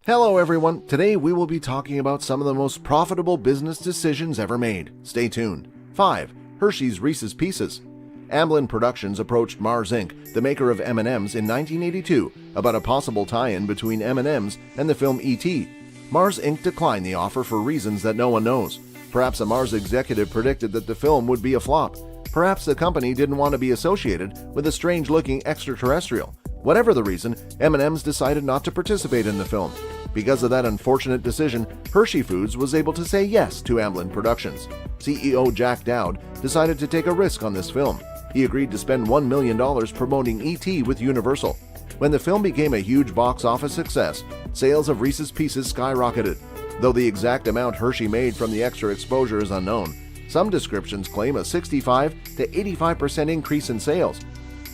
Hello everyone, today we will be talking about some of the most profitable business decisions ever made. Stay tuned. 5. Hershey's Reese's Pieces. Amblin Productions approached Mars Inc., the maker of M&M's, in 1982 about a possible tie-in between M&M's and the film E.T. Mars Inc. declined the offer for reasons that no one knows. Perhaps a Mars executive predicted that the film would be a flop. Perhaps the company didn't want to be associated with a strange-looking extraterrestrial. Whatever the reason, M&M's decided not to participate in the film. Because of that unfortunate decision, Hershey Foods was able to say yes to Amblin Productions. CEO Jack Dowd decided to take a risk on this film. He agreed to spend $1 million promoting E.T. with Universal. When the film became a huge box office success, sales of Reese's Pieces skyrocketed. Though the exact amount Hershey made from the extra exposure is unknown, some descriptions claim a 65 to 85% increase in sales.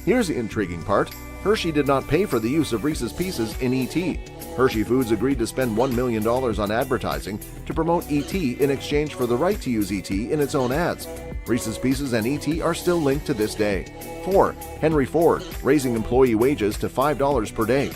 Here's the intriguing part. Hershey did not pay for the use of Reese's Pieces in E.T. Hershey Foods agreed to spend $1 million on advertising to promote E.T. in exchange for the right to use E.T. in its own ads. Reese's Pieces and E.T. are still linked to this day. 4. Henry Ford, raising employee wages to $5 per day.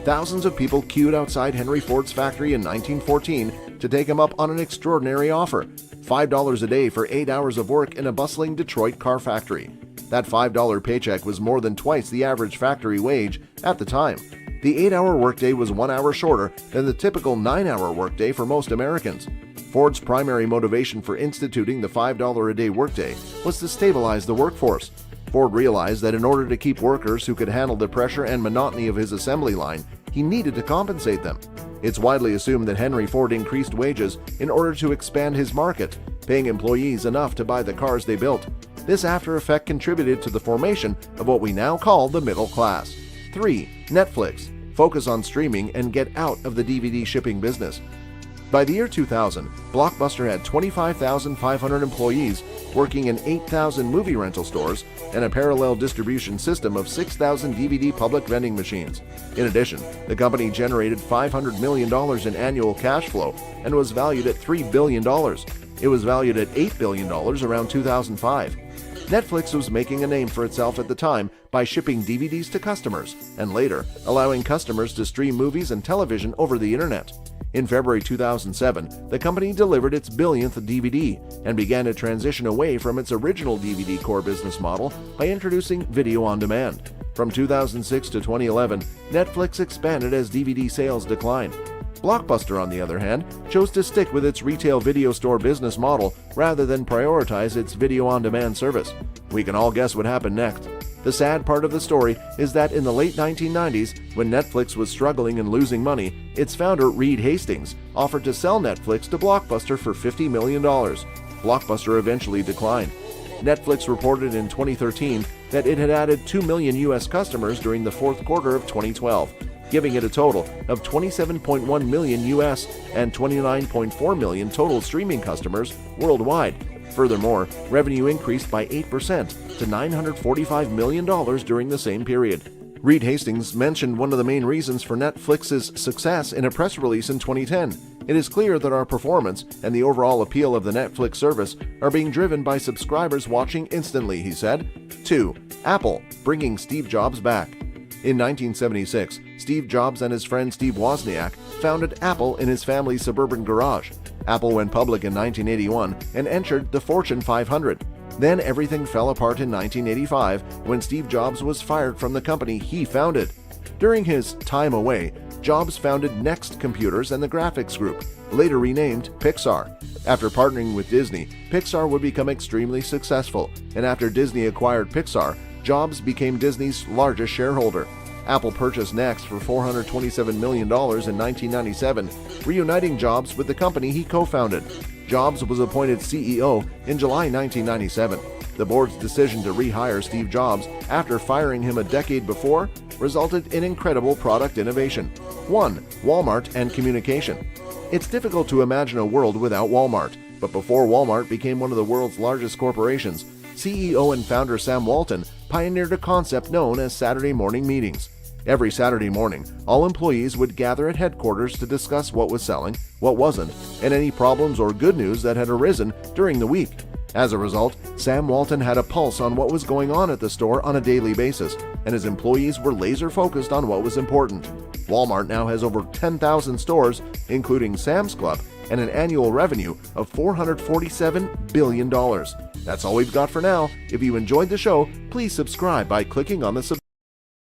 Thousands of people queued outside Henry Ford's factory in 1914 to take him up on an extraordinary offer: $5 a day for 8 hours of work in a bustling Detroit car factory. That $5 paycheck was more than twice the average factory wage at the time. The 8-hour workday was 1 hour shorter than the typical 9-hour workday for most Americans. Ford's primary motivation for instituting the $5 a day workday was to stabilize the workforce. Ford realized that in order to keep workers who could handle the pressure and monotony of his assembly line, he needed to compensate them. It's widely assumed that Henry Ford increased wages in order to expand his market, paying employees enough to buy the cars they built. This after effect contributed to the formation of what we now call the middle class. 3. Netflix. Focus on streaming and get out of the DVD shipping business. By the year 2000, Blockbuster had 25,500 employees working in 8,000 movie rental stores and a parallel distribution system of 6,000 DVD public vending machines. In addition, the company generated $500 million in annual cash flow and was valued at $3 billion. It was valued at $8 billion around 2005. Netflix was making a name for itself at the time by shipping DVDs to customers and later allowing customers to stream movies and television over the internet. In February 2007, the company delivered its billionth DVD and began to transition away from its original DVD core business model by introducing video on demand. From 2006 to 2011, Netflix expanded as DVD sales declined. Blockbuster, on the other hand, chose to stick with its retail video store business model rather than prioritize its video-on-demand service. We can all guess what happened next. The sad part of the story is that in the late 1990s, when Netflix was struggling and losing money, its founder, Reed Hastings, offered to sell Netflix to Blockbuster for $50 million. Blockbuster eventually declined. Netflix reported in 2013 that it had added 2 million U.S. customers during the fourth quarter of 2012. Giving it a total of 27.1 million U.S. and 29.4 million total streaming customers worldwide. Furthermore, revenue increased by 8% to $945 million during the same period. Reed Hastings mentioned one of the main reasons for Netflix's success in a press release in 2010. It is clear that our performance and the overall appeal of the Netflix service are being driven by subscribers watching instantly, he said. 2. Apple, bringing Steve Jobs back. In 1976, Steve Jobs and his friend Steve Wozniak founded Apple in his family's suburban garage. Apple went public in 1981 and entered the Fortune 500. Then everything fell apart in 1985 when Steve Jobs was fired from the company he founded. During his time away, Jobs founded Next Computers and the graphics group, later renamed Pixar. After partnering with Disney, Pixar would become extremely successful, and after Disney acquired Pixar, Jobs became Disney's largest shareholder. Apple purchased Next for $427 million in 1997, reuniting Jobs with the company he co-founded. Jobs was appointed CEO in July 1997. The board's decision to rehire Steve Jobs after firing him a decade before resulted in incredible product innovation. 1. Walmart and communication. It's difficult to imagine a world without Walmart, but before Walmart became one of the world's largest corporations, CEO and founder Sam Walton pioneered a concept known as Saturday morning meetings. Every Saturday morning, all employees would gather at headquarters to discuss what was selling, what wasn't, and any problems or good news that had arisen during the week. As a result, Sam Walton had a pulse on what was going on at the store on a daily basis, and his employees were laser-focused on what was important. Walmart now has over 10,000 stores, including Sam's Club, and an annual revenue of $447 billion. That's all we've got for now. If you enjoyed the show, please subscribe by clicking on the subscribe